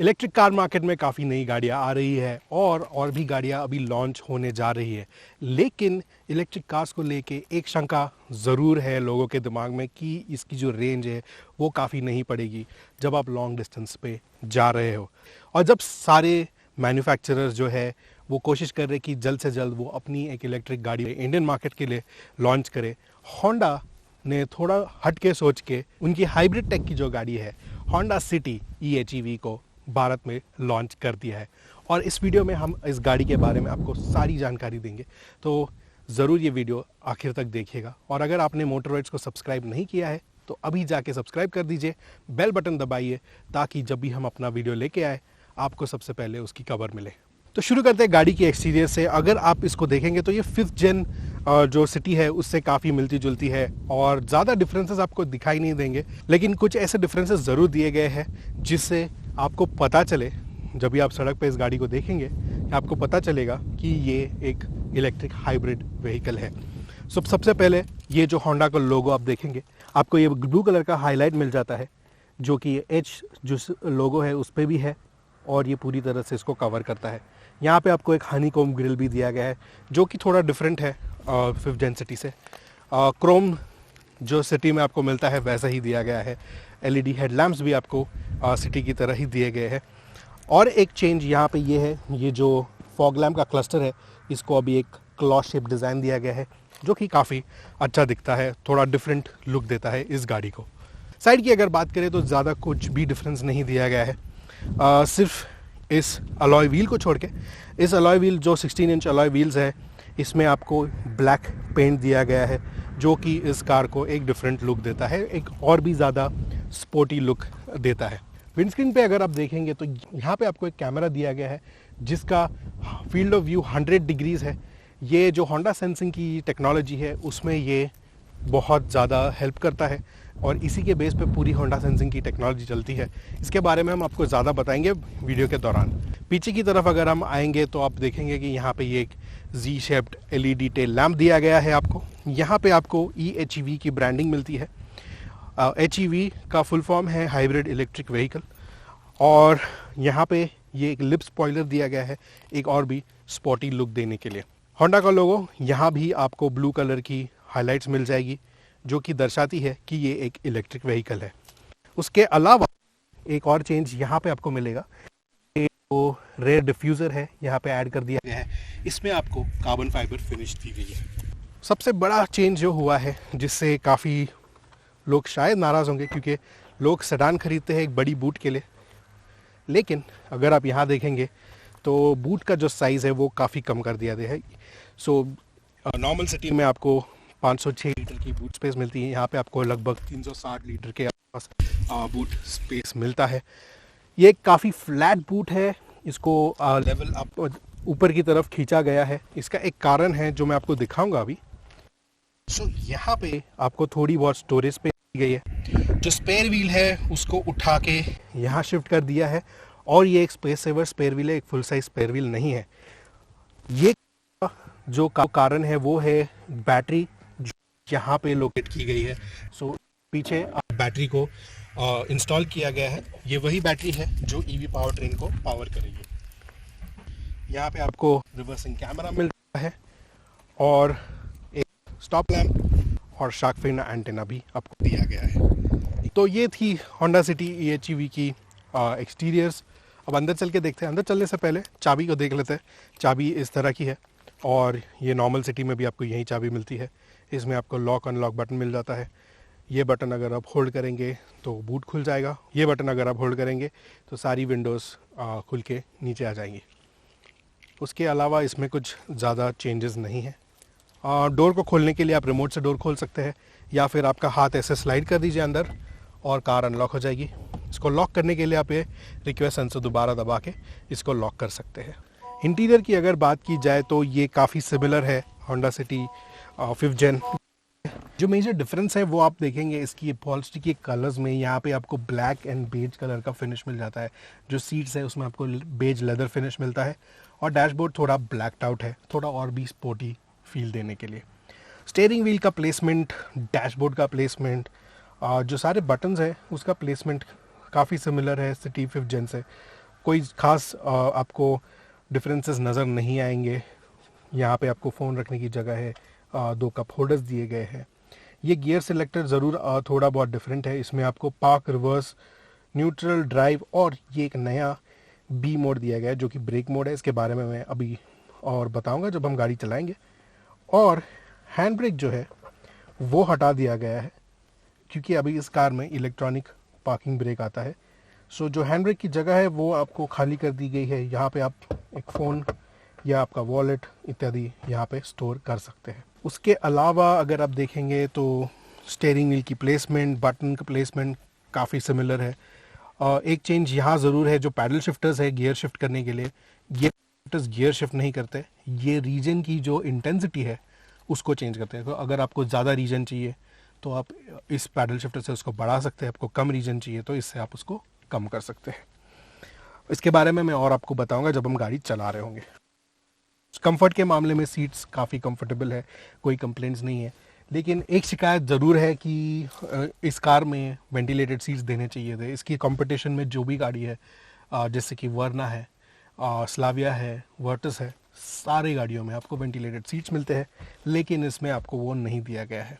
Electric car market में काफ़ी नई गाड़ियाँ आ रही है और भी गाड़ियाँ अभी लॉन्च होने जा रही है। लेकिन इलेक्ट्रिक कार्स को लेके एक शंका ज़रूर है लोगों के दिमाग में कि इसकी जो रेंज है वो काफ़ी नहीं पड़ेगी जब आप लॉन्ग डिस्टेंस पे जा रहे हो। और जब सारे मैन्युफैक्चरर्स जो है वो कोशिश कर रहे कि जल्द से जल्द वो अपनी एक इलेक्ट्रिक गाड़ी इंडियन मार्केट के लिए लॉन्च करे, होंडा ने थोड़ा हट के सोच के उनकी हाइब्रिड टेक की जो गाड़ी है होंडा सिटी EHEV को भारत में लॉन्च कर दिया है। और इस वीडियो में हम इस गाड़ी के बारे में आपको सारी जानकारी देंगे, तो ज़रूर ये वीडियो आखिर तक देखिएगा। और अगर आपने मोटरवाइड्स को सब्सक्राइब नहीं किया है तो अभी जाके सब्सक्राइब कर दीजिए, बेल बटन दबाइए ताकि जब भी हम अपना वीडियो लेके आए आपको सबसे पहले उसकी खबर मिले। तो शुरू करते हैं गाड़ी की एक्सटीरियर से। अगर आप इसको देखेंगे तो ये 5th जेन जो सिटी है उससे काफ़ी मिलती जुलती है और ज़्यादा डिफरेंसेस आपको दिखाई नहीं देंगे, लेकिन कुछ ऐसे डिफरेंसेस ज़रूर दिए गए हैं जिससे आपको पता चले, जब भी आप सड़क पे इस गाड़ी को देखेंगे आपको पता चलेगा कि ये एक इलेक्ट्रिक हाइब्रिड व्हीकल है। सबसे पहले ये जो होंडा का लोगो आप देखेंगे, आपको ये ब्लू कलर का हाईलाइट मिल जाता है जो कि H जो लोगो है उस पर भी है और ये पूरी तरह से इसको कवर करता है। यहाँ पे आपको एक हनीकॉम्ब ग्रिल भी दिया गया है जो कि थोड़ा डिफरेंट है 5th जेन सिटी से। क्रोम जो सिटी में आपको मिलता है वैसा ही दिया गया है। LED हेडलैम्प्स भी आपको सिटी की तरह ही दिए गए हैं। और एक चेंज यहाँ पे ये है, ये जो फॉग लैम्प का क्लस्टर है इसको अभी एक क्लॉथ शेप डिज़ाइन दिया गया है जो कि काफ़ी अच्छा दिखता है, थोड़ा डिफरेंट लुक देता है इस गाड़ी को। साइड की अगर बात करें तो ज़्यादा कुछ भी डिफरेंस नहीं दिया गया है, सिर्फ इस अलॉय व्हील को छोड़ के। इस अलॉय व्हील जो 16 इंच अलॉय व्हील्स है इसमें आपको ब्लैक पेंट दिया गया है जो कि इस कार को एक डिफरेंट लुक देता है, एक और भी ज़्यादा स्पोर्टी लुक देता है। विंडस्क्रीन पे अगर आप देखेंगे तो यहाँ पे आपको एक कैमरा दिया गया है जिसका फील्ड ऑफ व्यू 100 डिग्रीज़ है। ये जो होंडा सेंसिंग की टेक्नोलॉजी है उसमें ये बहुत ज़्यादा हेल्प करता है और इसी के बेस पे पूरी होंडा सेंसिंग की टेक्नोलॉजी चलती है। इसके बारे में हम आपको ज़्यादा बताएंगे वीडियो के दौरान। पीछे की तरफ अगर हम आएंगे तो आप देखेंगे कि यहाँ पे ये एक Z shaped LED tail lamp दिया गया है आपको। यहाँ पे आपको EHEV की ब्रांडिंग मिलती है। HEV का फुल फॉर्म है हाइब्रिड इलेक्ट्रिक व्हीकल। और यहाँ पे ये एक लिप स्पॉइलर दिया गया है एक और भी स्पॉटी लुक देने के लिए। होंडा का लोगो यहाँ भी आपको ब्लू कलर की हाइलाइट्स मिल जाएगी जो कि दर्शाती है कि ये एक इलेक्ट्रिक व्हीकल है। उसके अलावा एक और चेंज यहाँ पे आपको मिलेगा, जो रेयर डिफ्यूज़र है यहाँ पे ऐड कर दिया गया है, इसमें आपको कार्बन फाइबर फिनिश दी गई है। सबसे बड़ा चेंज जो हुआ है जिससे काफ़ी लोग शायद नाराज़ होंगे क्योंकि लोग सेडान खरीदते हैं एक बड़ी बूट के लिए, लेकिन अगर आप यहाँ देखेंगे तो बूट का जो साइज़ है वो काफ़ी कम कर दिया गया है। सो नॉर्मल सिटी में आपको 506 लीटर की बूट स्पेस मिलती है, यहाँ पे आपको लगभग 360 लीटर के आसपास बूट स्पेस मिलता है। ये काफ़ी फ्लैट बूट है, इसको लेवल आप ऊपर की तरफ खींचा गया है। इसका एक कारण है जो मैं आपको दिखाऊंगा अभी। यहाँ पे आपको थोड़ी बहुत स्टोरेज स्पेस दी गई है। जो स्पेयर व्हील है उसको उठा के यहाँ शिफ्ट कर दिया है और ये एक स्पेस सेवर स्पेयर व्हील है, एक फुल साइज स्पेयर व्हील नहीं है। ये जो कारण है वो है बैटरी जो यहाँ पे लोकेट की गई है। सो पीछे बैटरी को इंस्टॉल किया गया है, ये वही बैटरी है जो EV पावर ट्रेन को पावर करेगी। यहाँ पे आपको रिवर्सिंग कैमरा मिल रहा है और एक स्टॉप लैम्प और शार्क फिन एंटेना भी आपको दिया गया है। तो ये थी होंडा सिटी EHEV की एक्सटीरियर्स। अब अंदर चल के देखते हैं। अंदर चलने से पहले चाबी को देख लेते हैं। चाबी इस तरह की है और ये नॉर्मल सिटी में भी आपको यही चाबी मिलती है। इसमें आपको लॉक अनलॉक बटन मिल जाता है। ये बटन अगर आप होल्ड करेंगे तो बूट खुल जाएगा, ये बटन अगर आप होल्ड करेंगे तो सारी विंडोज़ खुल के नीचे आ जाएंगी। उसके अलावा इसमें कुछ ज़्यादा चेंजेस नहीं है। डोर को खोलने के लिए आप रिमोट से डोर खोल सकते हैं या फिर आपका हाथ ऐसे स्लाइड कर दीजिए अंदर और कार अनलॉक हो जाएगी। इसको लॉक करने के लिए आप ये रिक्वेस्ट सेंसर दोबारा दबा के इसको लॉक कर सकते हैं। इंटीरियर की अगर बात की जाए तो ये काफ़ी सिमिलर है होंडा सिटी 5th जेन। जो मेजर डिफरेंस है वो आप देखेंगे इसकी अपॉल्स्ट्री के कलर्स में। यहाँ पे आपको ब्लैक एंड बेज कलर का फिनिश मिल जाता है। जो सीट्स है उसमें आपको बेज लेदर फिनिश मिलता है और डैशबोर्ड थोड़ा ब्लैक्ड आउट है, थोड़ा और भी स्पोर्टी फील देने के लिए। स्टीयरिंग व्हील का प्लेसमेंट, डैशबोर्ड का प्लेसमेंट, जो सारे बटन्स हैं उसका प्लेसमेंट काफ़ी सिमिलर है सिटी 5th जेन से। कोई ख़ास आपको डिफरेंसेस नज़र नहीं आएंगे। यहाँ पे आपको फ़ोन रखने की जगह है, 2 कप होल्डर्स दिए गए हैं। ये गियर सिलेक्टर ज़रूर थोड़ा बहुत डिफरेंट है। इसमें आपको पार्क, रिवर्स, न्यूट्रल, ड्राइव और ये एक नया बी मोड दिया गया है जो कि ब्रेक मोड है। इसके बारे में मैं अभी और बताऊंगा जब हम गाड़ी चलाएंगे। और हैंड ब्रेक जो है वो हटा दिया गया है क्योंकि अभी इस कार में इलेक्ट्रॉनिक पार्किंग ब्रेक आता है। सो जो हैंड ब्रेक की जगह है वो आपको खाली कर दी गई है। यहाँ पे आप एक फ़ोन या आपका वॉलेट इत्यादि यहाँ पे स्टोर कर सकते हैं। उसके अलावा अगर आप देखेंगे तो स्टीयरिंग व्हील की प्लेसमेंट, बटन का प्लेसमेंट काफ़ी सिमिलर है। एक चेंज यहाँ ज़रूर है, जो पैडल शिफ्टर्स है गियर शिफ्ट करने के लिए, गियर शिफ्टर्स गियर शिफ्ट नहीं करते, ये रीजन की जो इंटेंसिटी है उसको चेंज करते हैं। तो अगर आपको ज़्यादा रीजन चाहिए तो आप इस पैडल शिफ्टर से उसको बढ़ा सकते हैं, आपको कम रीजन चाहिए तो इससे आप उसको कम कर सकते हैं। इसके बारे में मैं और आपको बताऊंगा जब हम गाड़ी चला रहे होंगे। कंफर्ट के मामले में सीट्स काफ़ी कंफर्टेबल है, कोई कंप्लेंट्स नहीं है। लेकिन एक शिकायत ज़रूर है कि इस कार में वेंटिलेटेड सीट्स देने चाहिए थे। इसकी कंपटीशन में जो भी गाड़ी है, जैसे कि वर्ना है, स्लाविया है, वर्टस है, सारी गाड़ियों में आपको वेंटिलेटेड सीट्स मिलते हैं, लेकिन इसमें आपको वो नहीं दिया गया है।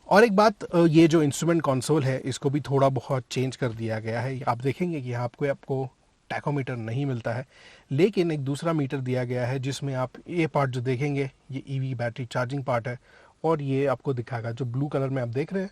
और एक बात, ये जो इंस्ट्रूमेंट कंसोल है इसको भी थोड़ा बहुत चेंज कर दिया गया है। आप देखेंगे कि यहाँ आपको टैकोमीटर नहीं मिलता है, लेकिन एक दूसरा मीटर दिया गया है जिसमें आप ये पार्ट जो देखेंगे ये ईवी बैटरी चार्जिंग पार्ट है, और ये आपको दिखाएगा, जो ब्लू कलर में आप देख रहे हैं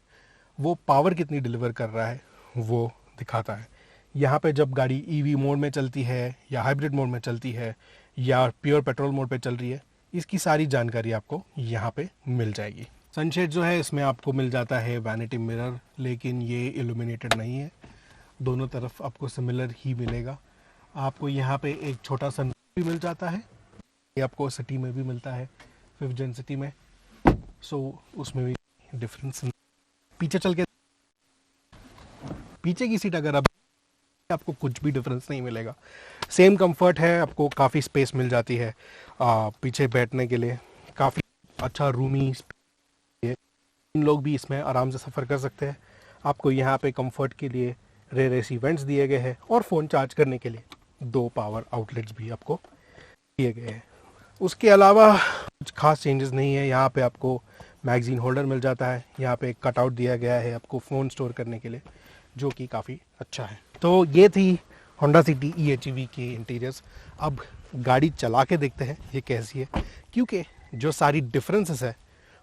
वो पावर कितनी डिलीवर कर रहा है वो दिखाता है। यहाँ पे जब गाड़ी ईवी मोड में चलती है या हाइब्रिड मोड में चलती है या प्योर पेट्रोल मोड पे चल रही है, इसकी सारी जानकारी आपको यहाँ पे मिल जाएगी। सनशेड जो है इसमें आपको मिल जाता है वैनिटी मिरर, लेकिन ये इल्यूमिनेटेड नहीं है, दोनों तरफ आपको सिमिलर ही मिलेगा। आपको यहाँ पे एक छोटा सा भी मिल जाता है, ये आपको सिटी में भी मिलता है, 5th जेन सिटी में, सो उसमें भी डिफरेंस। पीछे चल के पीछे की सीट अगर आपको कुछ भी डिफरेंस नहीं मिलेगा, सेम कंफर्ट है, आपको काफ़ी स्पेस मिल जाती है पीछे बैठने के लिए, काफ़ी अच्छा रूमी है, 3 लोग भी इसमें आराम से सफ़र कर सकते हैं। आपको यहाँ पे कंफर्ट के लिए रेयर एसी वेंट्स दिए गए हैं और फ़ोन चार्ज करने के लिए 2 पावर आउटलेट्स भी आपको दिए गए हैं। उसके अलावा कुछ खास चेंजेस नहीं है। यहाँ पे आपको मैगजीन होल्डर मिल जाता है, यहाँ पे कटआउट दिया गया है आपको फ़ोन स्टोर करने के लिए, जो कि काफ़ी अच्छा है। तो ये थी होंडा सिटी EHEV के इंटीरियर्स। अब गाड़ी चला के देखते हैं ये कैसी है, क्योंकि जो सारी डिफरेंसेस है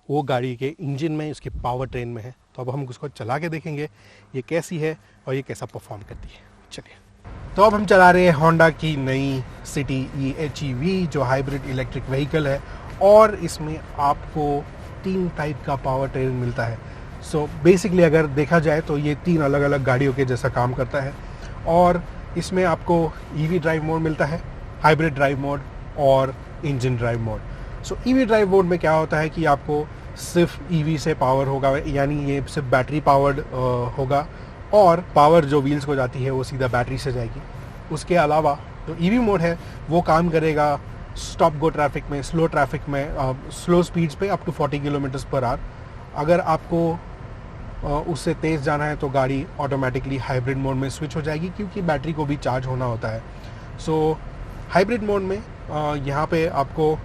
वो गाड़ी के इंजन में, उसके पावर ट्रेन में है। तो अब हम उसको चला के देखेंगे ये कैसी है और ये कैसा परफॉर्म करती है। चलिए, तो अब हम चला रहे हैं होंडा की नई सिटी EHEV जो हाइब्रिड इलेक्ट्रिक व्हीकल है, और इसमें आपको 3 टाइप का पावर ट्रेन मिलता है। सो बेसिकली अगर देखा जाए तो ये 3 अलग अलग गाड़ियों के जैसा काम करता है, और इसमें आपको EV ड्राइव मोड मिलता है, हाइब्रिड ड्राइव मोड और इंजन ड्राइव मोड। सो EV ड्राइव मोड में क्या होता है कि आपको सिर्फ EV से पावर होगा, यानी ये सिर्फ बैटरी पावर्ड होगा, और पावर जो व्हील्स को जाती है वो सीधा बैटरी से जाएगी। उसके अलावा जो EV मोड है वो काम करेगा स्टॉप गो ट्रैफिक में, स्लो ट्रैफिक में, स्लो स्पीड्स पे up to 40 kilometres per hour. अगर आपको उससे तेज़ जाना है तो गाड़ी ऑटोमेटिकली हाइब्रिड मोड में स्विच हो जाएगी, क्योंकि बैटरी को भी चार्ज होना होता है। सो हाइब्रिड मोड में यहाँ पे आपको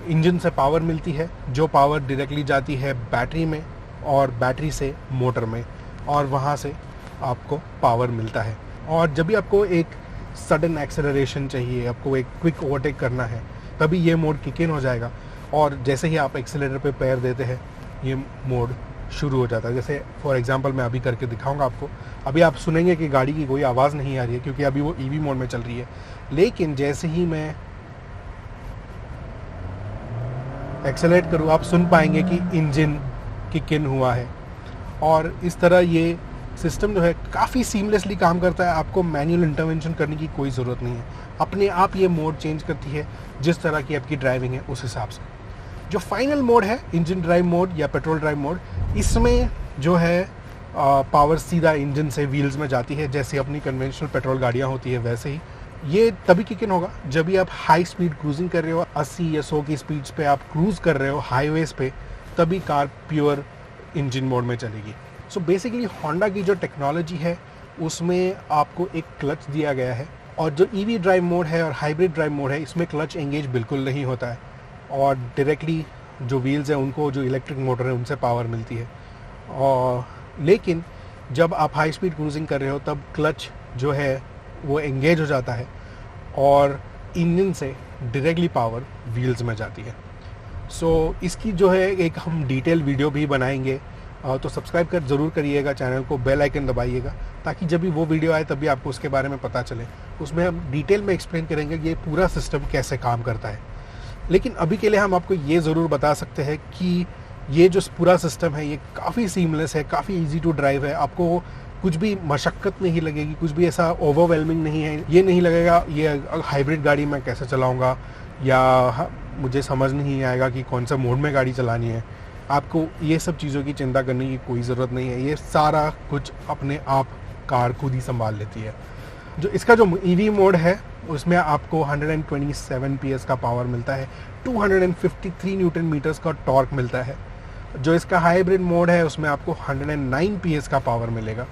इंजन से पावर मिलती है, जो पावर डायरेक्टली जाती है बैटरी में और बैटरी से मोटर में, और वहाँ से आपको पावर मिलता है। और जब भी आपको एक सडन एक्सेलरेशन चाहिए, आपको एक क्विक ओवरटेक करना है, तभी ये मोड किक इन हो जाएगा, और जैसे ही आप एक्सेलरेटर पे पैर देते हैं ये मोड शुरू हो जाता है। जैसे फॉर एग्जांपल मैं अभी करके दिखाऊंगा आपको। अभी आप सुनेंगे कि गाड़ी की कोई आवाज़ नहीं आ रही है क्योंकि अभी वो EV मोड में चल रही है, लेकिन जैसे ही मैं एक्सेलरेट करूँ आप सुन पाएंगे कि इंजन किक इन हुआ है। और इस तरह ये सिस्टम जो है काफ़ी सीमलेसली काम करता है, आपको मैनुअल इंटरवेंशन करने की कोई ज़रूरत नहीं है, अपने आप ये मोड चेंज करती है जिस तरह की आपकी ड्राइविंग है उस हिसाब से। जो फाइनल मोड है इंजन ड्राइव मोड या पेट्रोल ड्राइव मोड, इसमें जो है पावर सीधा इंजन से व्हील्स में जाती है, जैसे अपनी कन्वेंशनल पेट्रोल गाड़ियाँ होती है वैसे ही। ये तभी किक इन होगा जब भी आप हाई स्पीड क्रूजिंग कर रहे हो, 80 या 100 की स्पीड्स पे आप क्रूज़ कर रहे हो हाईवेज पे, तभी कार प्योर इंजन मोड में चलेगी। सो बेसिकली होंडा की जो टेक्नोलॉजी है उसमें आपको एक क्लच दिया गया है, और जो ईवी ड्राइव मोड है और हाइब्रिड ड्राइव मोड है इसमें क्लच एंगेज बिल्कुल नहीं होता है, और डायरेक्टली जो व्हील्स हैं उनको जो इलेक्ट्रिक मोटर है उनसे पावर मिलती है। और लेकिन जब आप हाई स्पीड क्रूजिंग कर रहे हो तब क्लच जो है वो एंगेज हो जाता है और इंजन से डायरेक्टली पावर व्हील्स में जाती है। सो इसकी जो है एक हम डिटेल वीडियो भी बनाएंगे, तो सब्सक्राइब कर ज़रूर करिएगा चैनल को, बेल आइकन दबाइएगा ताकि जब भी वो वीडियो आए तभी आपको उसके बारे में पता चले। उसमें हम डिटेल में एक्सप्लेन करेंगे कि ये पूरा सिस्टम कैसे काम करता है। लेकिन अभी के लिए हम आपको ये ज़रूर बता सकते हैं कि ये जो पूरा सिस्टम है ये काफ़ी सीमलेस है, काफ़ी इजी टू ड्राइव है। आपको कुछ भी मशक्क़त नहीं लगेगी, कुछ भी ऐसा ओवरवेलमिंग नहीं है। ये नहीं लगेगा ये हाइब्रिड गाड़ी मैं कैसे चलाऊँगा, या मुझे समझ नहीं आएगा कि कौन सा मोड में गाड़ी चलानी है। आपको ये सब चीज़ों की चिंता करने की कोई ज़रूरत नहीं है। ये सारा कुछ अपने आप कार खुद ही संभाल लेती है। जो इसका जो ईवी मोड है उसमें आपको 127 PS का पावर मिलता है, 253 न्यूटन मीटर्स का टॉर्क मिलता है। जो इसका हाइब्रिड मोड है उसमें आपको 109 PS का पावर मिलेगा,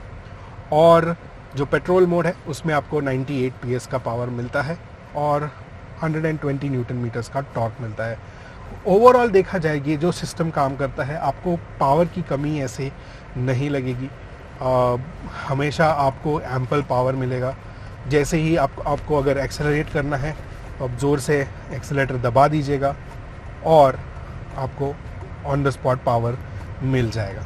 और जो पेट्रोल मोड है उसमें आपको 98 PS का पावर मिलता है और 120 न्यूटन मीटर्स का टॉर्क मिलता है। ओवरऑल देखा जाए ये जो सिस्टम काम करता है, आपको पावर की कमी ऐसे नहीं लगेगी। हमेशा आपको एम्पल पावर मिलेगा। जैसे ही आपको अगर एक्सेलरेट करना है तो आप ज़ोर से एक्सेलेटर दबा दीजिएगा और आपको ऑन द स्पॉट पावर मिल जाएगा।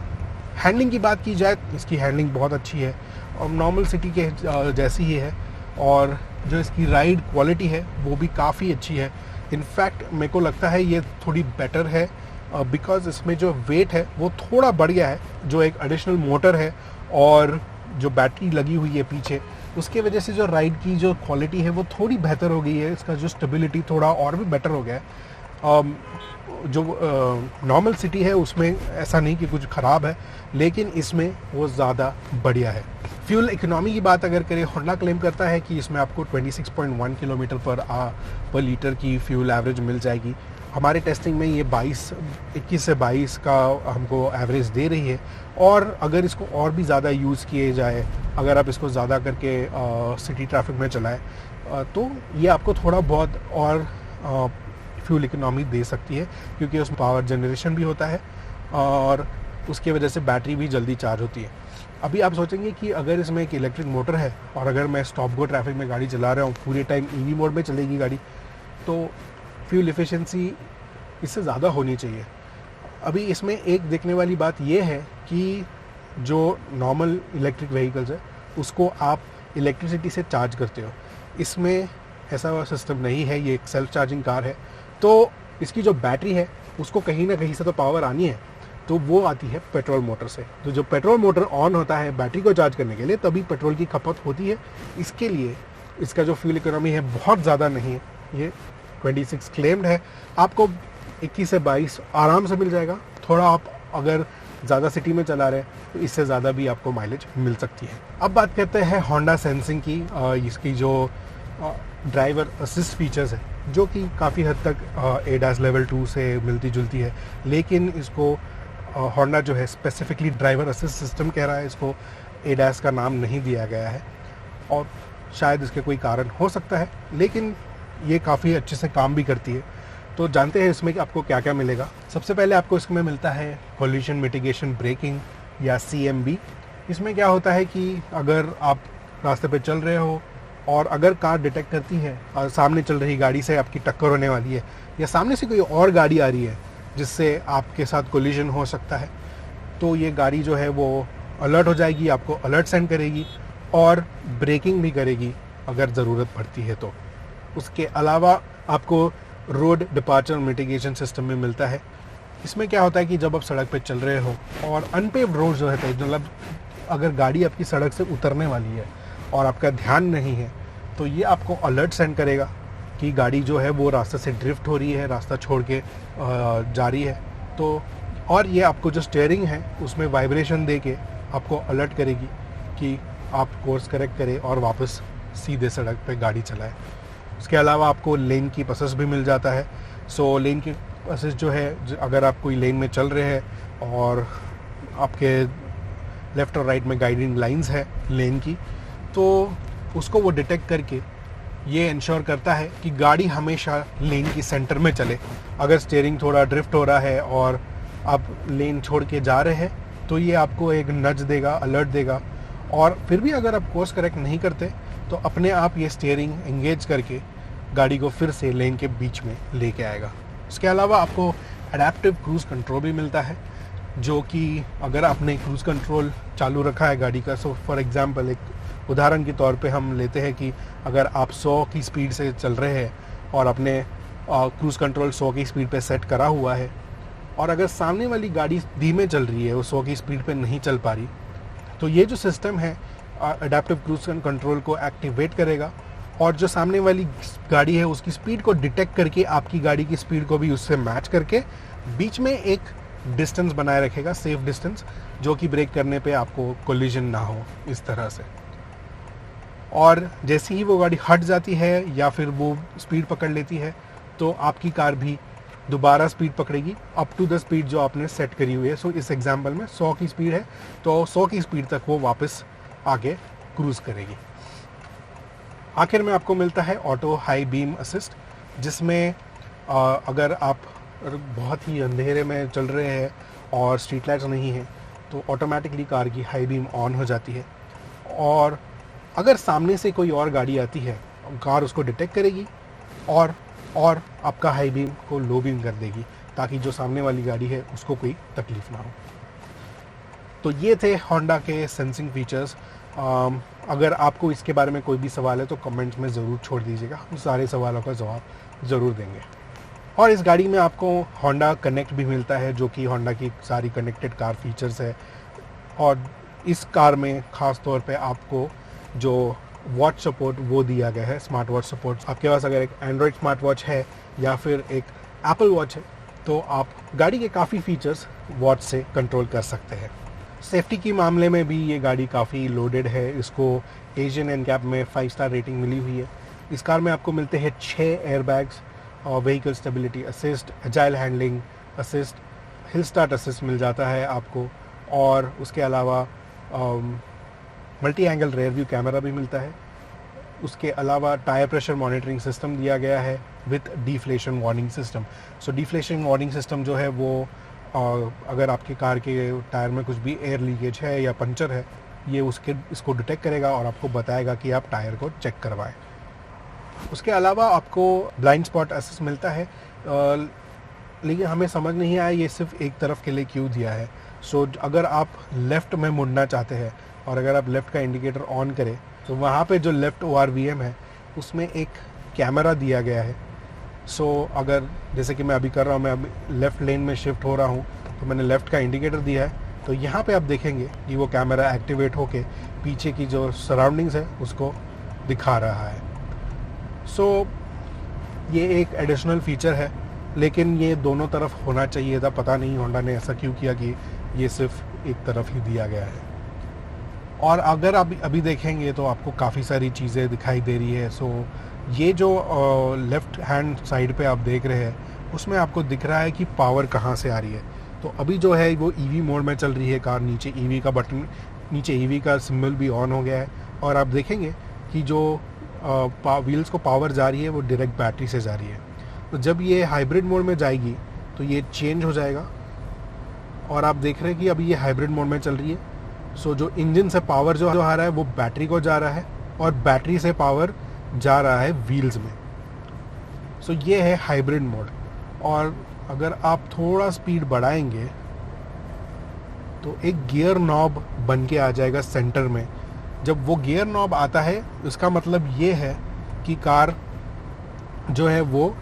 हैंडलिंग की बात की जाए, इसकी हैंडलिंग बहुत अच्छी है और नॉर्मल सिटी के जैसी ही है, और जो इसकी राइड क्वालिटी है वो भी काफ़ी अच्छी है। इनफैक्ट मेरे को लगता है ये थोड़ी बेटर है बिकॉज़ इसमें जो वेट है वो थोड़ा बढ़ गया है। जो एक एडिशनल मोटर है और जो बैटरी लगी हुई है पीछे, उसके वजह से जो राइड की जो क्वालिटी है वो थोड़ी बेहतर हो गई है। इसका जो स्टेबिलिटी थोड़ा और भी बेटर हो गया है। जो नॉर्मल सिटी है उसमें ऐसा नहीं कि कुछ ख़राब है, लेकिन इसमें वो ज़्यादा बढ़िया है। फ्यूल इकोनॉमी की बात अगर करें, होंडा क्लेम करता है कि इसमें आपको 26.1 किलोमीटर पर लीटर की फ्यूल एवरेज मिल जाएगी। हमारे टेस्टिंग में ये 21 से 22 का हमको एवरेज दे रही है, और अगर इसको और भी ज़्यादा यूज़ किए जाए, अगर आप इसको ज़्यादा करके सिटी ट्रैफिक में चलाएं तो ये आपको थोड़ा बहुत और फ्यूल इकोनॉमी दे सकती है, क्योंकि उसमें पावर जनरेशन भी होता है और उसकी वजह से बैटरी भी जल्दी चार्ज होती है। अभी आप सोचेंगे कि अगर इसमें एक इलेक्ट्रिक मोटर है और अगर मैं स्टॉप गो ट्रैफिक में गाड़ी चला रहा हूँ, पूरे टाइम ईवी मोड में चलेगी गाड़ी, तो फ्यूल एफिशिएंसी इससे ज़्यादा होनी चाहिए। अभी इसमें एक देखने वाली बात यह है कि जो नॉर्मल इलेक्ट्रिक व्हीकल्स है उसको आप इलेक्ट्रिसिटी से चार्ज करते हो, इसमें ऐसा सिस्टम नहीं है। ये एक सेल्फ चार्जिंग कार है, तो इसकी जो बैटरी है उसको कहीं ना कहीं से तो पावर आनी है, तो वो आती है पेट्रोल मोटर से। तो जो पेट्रोल मोटर ऑन होता है बैटरी को चार्ज करने के लिए, तभी पेट्रोल की खपत होती है। इसके लिए इसका जो फ्यूल इकोनॉमी है बहुत ज़्यादा नहीं है, ये 26 क्लेम्ड है। आपको 21 से 22 आराम से मिल जाएगा। थोड़ा आप अगर ज़्यादा सिटी में चला रहे हैं तो इससे ज़्यादा भी आपको माइलेज मिल सकती है। अब बात करते हैं होंडा सेंसिंग की। इसकी जो ड्राइवर असिस्ट फीचर्स है जो कि काफ़ी हद तक एडास लेवल 2 से मिलती जुलती है, लेकिन इसको होंडा जो है स्पेसिफिकली ड्राइवर असिस्ट सिस्टम कह रहा है, इसको एडास का नाम नहीं दिया गया है और शायद इसके कोई कारण हो सकता है, लेकिन ये काफ़ी अच्छे से काम भी करती है। तो जानते हैं इसमें कि आपको क्या क्या मिलेगा। सबसे पहले आपको इसमें मिलता है कोलिजन मिटिगेशन ब्रेकिंग या CMB। इसमें क्या होता है कि अगर आप रास्ते पे चल रहे हो और अगर कार डिटेक्ट करती है और सामने चल रही गाड़ी से आपकी टक्कर होने वाली है या सामने से कोई और गाड़ी आ रही है जिससे आपके साथ कोलिजन हो सकता है, तो ये गाड़ी जो है वो अलर्ट हो जाएगी, आपको अलर्ट सेंड करेगी और ब्रेकिंग भी करेगी अगर ज़रूरत पड़ती है तो। उसके अलावा आपको रोड डिपार्चर मिटिगेशन सिस्टम में मिलता है। इसमें क्या होता है कि जब आप सड़क पे चल रहे हो और अनपेव्ड रोड जो है, मतलब अगर गाड़ी आपकी सड़क से उतरने वाली है और आपका ध्यान नहीं है, तो ये आपको अलर्ट सेंड करेगा कि गाड़ी जो है वो रास्ते से ड्रिफ्ट हो रही है, रास्ता छोड़ के जा रही है। तो और ये आपको जो स्टीयरिंग है उसमें वाइब्रेशन दे के आपको अलर्ट करेगी कि आप कोर्स करेक्ट करें और वापस सीधे सड़क पे गाड़ी चलाएं। उसके अलावा आपको लेन की असिस्ट भी मिल जाता है। सो लेन की असिस्ट जो है, अगर आप कोई लेन में चल रहे हैं और आपके लेफ़्ट और राइट में गाइडिंग लाइंस है लेन की, तो उसको वो डिटेक्ट करके ये इंश्योर करता है कि गाड़ी हमेशा लेन की सेंटर में चले। अगर स्टीयरिंग थोड़ा ड्रिफ्ट हो रहा है और आप लेन छोड़ के जा रहे हैं तो ये आपको एक नज देगा, अलर्ट देगा। और फिर भी अगर आप कोर्स करेक्ट नहीं करते तो अपने आप ये स्टीयरिंग एंगेज करके गाड़ी को फिर से लेन के बीच में लेके आएगा। इसके अलावा आपको एडेप्टिव क्रूज़ कंट्रोल भी मिलता है, जो कि अगर आपने क्रूज़ कंट्रोल चालू रखा है गाड़ी का, सो फॉर एग्जांपल एक उदाहरण के तौर पे हम लेते हैं कि अगर आप 100 की स्पीड से चल रहे हैं और अपने क्रूज़ कंट्रोल 100 की स्पीड पे सेट करा हुआ है, और अगर सामने वाली गाड़ी धीमे चल रही है, वो 100 की स्पीड पे नहीं चल पा रही, तो ये जो सिस्टम है एडेप्टिव क्रूज़ कंट्रोल को एक्टिवेट करेगा और जो सामने वाली गाड़ी है उसकी स्पीड को डिटेक्ट करके आपकी गाड़ी की स्पीड को भी उससे मैच करके बीच में एक डिस्टेंस बनाए रखेगा, सेफ डिस्टेंस, जो कि ब्रेक करने पे आपको कोलिजन ना हो इस तरह से। और जैसे ही वो गाड़ी हट जाती है या फिर वो स्पीड पकड़ लेती है तो आपकी कार भी दोबारा स्पीड पकड़ेगी अप टू द स्पीड जो आपने सेट करी हुई है। सो इस एग्जांपल में 100 की स्पीड है तो 100 की स्पीड तक वो वापस आगे क्रूज़ करेगी। आखिर में आपको मिलता है ऑटो हाई बीम असिस्ट, जिसमें अगर आप बहुत ही अंधेरे में चल रहे हैं और स्ट्रीट लाइट्स नहीं है तो ऑटोमेटिकली कार की हाई बीम ऑन हो जाती है, और अगर सामने से कोई और गाड़ी आती है कार उसको डिटेक्ट करेगी और आपका हाई बीम को लो बीम कर देगी ताकि जो सामने वाली गाड़ी है उसको कोई तकलीफ ना हो। तो ये थे होंडा के सेंसिंग फीचर्स। अगर आपको इसके बारे में कोई भी सवाल है तो कमेंट्स में ज़रूर छोड़ दीजिएगा, हम सारे सवालों का जवाब ज़रूर देंगे। और इस गाड़ी में आपको होंडा कनेक्ट भी मिलता है, जो कि होंडा की सारी कनेक्टेड कार फीचर्स है। और इस कार में ख़ास तौर पे आपको जो वॉच सपोर्ट वो दिया गया है, स्मार्ट वॉच सपोर्ट। आपके पास अगर एक एंड्रॉयड स्मार्ट वॉच है या फिर एक एप्पल वॉच है तो आप गाड़ी के काफ़ी फीचर्स वॉच से कंट्रोल कर सकते हैं। सेफ्टी के मामले में भी ये गाड़ी काफ़ी लोडेड है, इसको एशियन एनकैप में 5 स्टार रेटिंग मिली हुई है। इस कार में आपको मिलते हैं 6 एयरबैग्स और vehicle stability assist, agile handling assist, hill start assist मिल जाता है आपको, और उसके अलावा multi angle rear view camera भी मिलता है। उसके अलावा टायर प्रेशर मॉनिटरिंग सिस्टम दिया गया है with deflation warning system. So deflation warning system जो है वो अगर आपके कार के टायर में कुछ भी एयर लीकेज है या पंचर है, ये इसको डिटेक्ट करेगा और आपको बताएगा कि आप टायर को चेक करवाएं। उसके अलावा आपको ब्लाइंड स्पॉट असिस्ट मिलता है, लेकिन हमें समझ नहीं आया ये सिर्फ एक तरफ के लिए क्यों दिया है। सो अगर आप लेफ़्ट में मुड़ना चाहते हैं और अगर आप लेफ़्ट का इंडिकेटर ऑन करें तो वहाँ पे जो लेफ़्ट ORVM है उसमें एक कैमरा दिया गया है। सो अगर जैसे कि मैं अभी कर रहा हूँ, मैं अभी लेफ़्ट लेन में शिफ्ट हो रहा हूँ तो मैंने लेफ़्ट का इंडिकेटर दिया है, तो यहाँ पे आप देखेंगे कि वो कैमरा एक्टिवेट होके पीछे की जो सराउंडिंग्स है उसको दिखा रहा है। सो ये एक एडिशनल फीचर है, लेकिन ये दोनों तरफ होना चाहिए था। पता नहीं होंडा ने ऐसा क्यों किया कि ये सिर्फ एक तरफ ही दिया गया है। और अगर आप अभी देखेंगे तो आपको काफ़ी सारी चीज़ें दिखाई दे रही है। सो ये जो लेफ़्ट हैंड साइड पे आप देख रहे हैं उसमें आपको दिख रहा है कि पावर कहाँ से आ रही है। तो अभी जो है वो EV मोड में चल रही है कार, नीचे EV का बटन, नीचे EV का सिंबल भी ऑन हो गया है, और आप देखेंगे कि जो व्हील्स को पावर जा रही है वो डायरेक्ट बैटरी से जा रही है। तो जब ये हाइब्रिड मोड में जाएगी तो ये चेंज हो जाएगा, और आप देख रहे हैं कि अभी ये हाइब्रिड मोड में चल रही है। सो जो इंजन से पावर जो आ रहा है वो बैटरी को जा रहा है और बैटरी से पावर जा रहा है व्हील्स में। सो ये है हाइब्रिड मोड। और अगर आप थोड़ा स्पीड बढ़ाएंगे तो एक गियर नॉब बन के आ जाएगा सेंटर में। जब वो गियर नॉब आता है उसका मतलब ये है कि कार जो है वो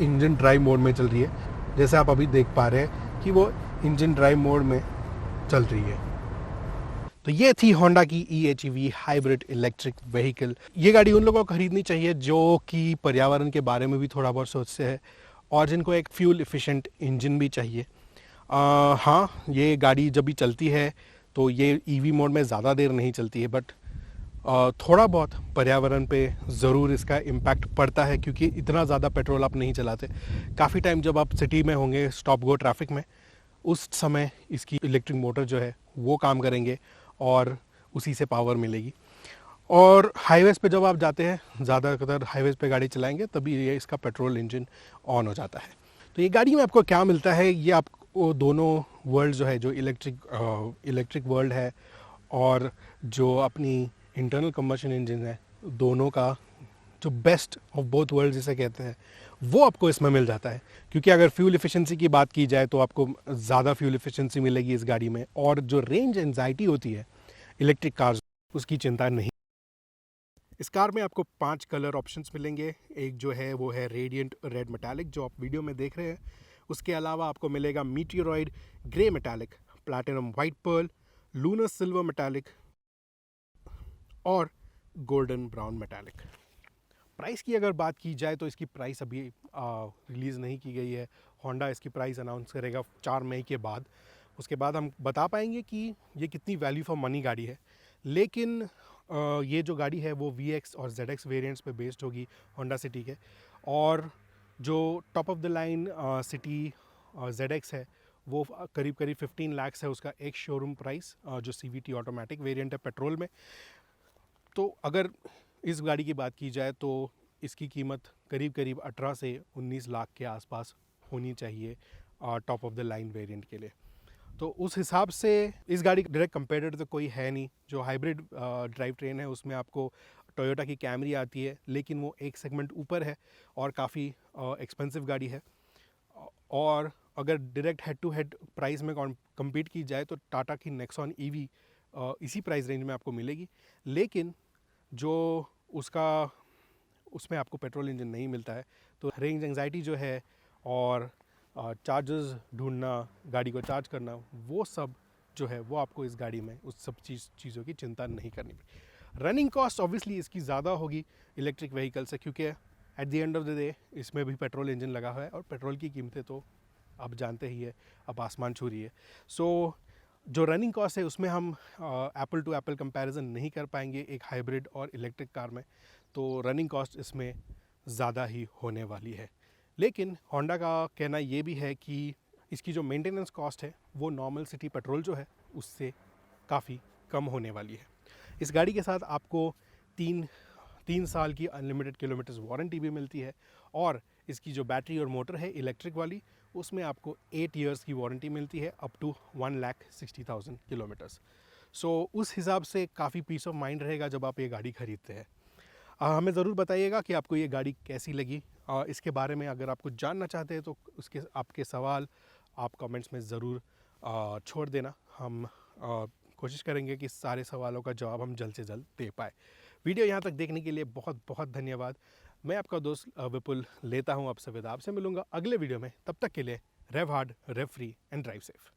इंजन ड्राइव मोड में चल रही है, जैसे आप अभी देख पा रहे हैं कि वो इंजन ड्राइव मोड में चल रही है। तो ये थी होंडा की EHEV हाइब्रिड इलेक्ट्रिक व्हीकल। ये गाड़ी उन लोगों को खरीदनी चाहिए जो कि पर्यावरण के बारे में भी थोड़ा बहुत सोचते हैं और जिनको एक फ्यूल एफिशिएंट इंजन भी चाहिए। हाँ, ये गाड़ी जब भी चलती है तो ये EV मोड में ज़्यादा देर नहीं चलती है, बट थोड़ा बहुत पर्यावरण पे ज़रूर इसका इम्पैक्ट पड़ता है, क्योंकि इतना ज़्यादा पेट्रोल आप नहीं चलाते। काफ़ी टाइम जब आप सिटी में होंगे स्टॉप गो ट्रैफिक में, उस समय इसकी इलेक्ट्रिक मोटर जो है वो काम करेंगे और उसी से पावर मिलेगी। और हाईवेज़ पे जब आप जाते हैं, ज़्यादातर हाईवेज़ पे गाड़ी चलाएंगे तभी ये इसका पेट्रोल इंजन ऑन हो जाता है। तो ये गाड़ी में आपको क्या मिलता है, ये आपको दोनों वर्ल्ड जो है, जो इलेक्ट्रिक वर्ल्ड है और जो अपनी इंटरनल कंबशन इंजन है, दोनों का जो बेस्ट ऑफ बोथ वर्ल्ड जिसे कहते हैं, वो आपको इसमें मिल जाता है। क्योंकि अगर फ्यूल एफिशिएंसी की बात की जाए तो आपको ज़्यादा फ्यूल एफिशिएंसी मिलेगी इस गाड़ी में, और जो रेंज एंजाइटी होती है इलेक्ट्रिक कार्स, उसकी चिंता नहीं। इस कार में आपको 5 कलर ऑप्शंस मिलेंगे। एक जो है वो है रेडिएंट रेड मेटालिक, जो आप वीडियो में देख रहे हैं। उसके अलावा आपको मिलेगा meteoroid grey metallic, platinum white Perl, lunar silver metallic और गोल्डन ब्राउन मेटालिक। प्राइस की अगर बात की जाए तो इसकी प्राइस अभी रिलीज़ नहीं की गई है। होंडा इसकी प्राइस अनाउंस करेगा 4 मई के बाद। उसके बाद हम बता पाएंगे कि ये कितनी वैल्यू फॉर मनी गाड़ी है। लेकिन ये जो गाड़ी है वो VX और ZX वेरिएंट्स पे बेस्ड होगी होंडा सिटी के। और जो top of the line city ZX है वो करीब करीब 15 लाख है उसका एक शोरूम प्राइस, जो CVT ऑटोमेटिक वेरिएंट है पेट्रोल में। तो अगर इस गाड़ी की बात की जाए तो इसकी कीमत करीब करीब 18 से 19 लाख के आसपास होनी चाहिए top of the line variant के लिए। तो उस हिसाब से इस गाड़ी का डायरेक्ट कंपेटिटर तो कोई है नहीं। जो हाइब्रिड ड्राइव ट्रेन है उसमें आपको टोयोटा की कैमरी आती है, लेकिन वो एक सेगमेंट ऊपर है और काफ़ी एक्सपेंसिव गाड़ी है। और अगर direct head to head price में compete की जाए तो टाटा की नेक्सॉन EV इसी प्राइस रेंज में आपको मिलेगी। लेकिन जो उसमें आपको पेट्रोल इंजन नहीं मिलता है, तो रेंज एंजाइटी जो है और चार्जर्स ढूंढना, गाड़ी को चार्ज करना, वो सब जो है वो आपको इस गाड़ी में उस सब चीज़ों की चिंता नहीं करनी पड़ेगी। रनिंग कॉस्ट ऑब्वियसली इसकी ज़्यादा होगी इलेक्ट्रिक व्हीकल से, क्योंकि at the end of the day इसमें भी पेट्रोल इंजन लगा हुआ है और पेट्रोल की कीमतें तो आप जानते ही है, अब आसमान छू रही है। सो जो रनिंग कॉस्ट है उसमें हम एप्पल टू एप्पल कंपैरिजन नहीं कर पाएंगे एक हाइब्रिड और इलेक्ट्रिक कार में। तो रनिंग कॉस्ट इसमें ज़्यादा ही होने वाली है। लेकिन होंडा का कहना ये भी है कि इसकी जो मेंटेनेंस कॉस्ट है वो नॉर्मल सिटी पेट्रोल जो है उससे काफ़ी कम होने वाली है। इस गाड़ी के साथ आपको तीन साल की अनलिमिटेड किलोमीटर्स वारंटी भी मिलती है, और इसकी जो बैटरी और मोटर है इलेक्ट्रिक वाली, उसमें आपको 8 इयर्स की वारंटी मिलती है अप टू 1,60,000 किलोमीटर्स। सो उस हिसाब से काफ़ी पीस ऑफ माइंड रहेगा जब आप ये गाड़ी खरीदते हैं। हमें ज़रूर बताइएगा कि आपको ये गाड़ी कैसी लगी। इसके बारे में अगर आप कुछ जानना चाहते हैं तो उसके आपके सवाल आप कमेंट्स में ज़रूर छोड़ देना। हम कोशिश करेंगे कि सारे सवालों का जवाब हम जल्द से जल्द दे पाए। वीडियो यहाँ तक देखने के लिए बहुत बहुत धन्यवाद। मैं आपका दोस्त विपुल लेता हूँ आपसे विदा। आपसे मिलूँगा अगले वीडियो में। तब तक के लिए rev hard, rev free and drive safe.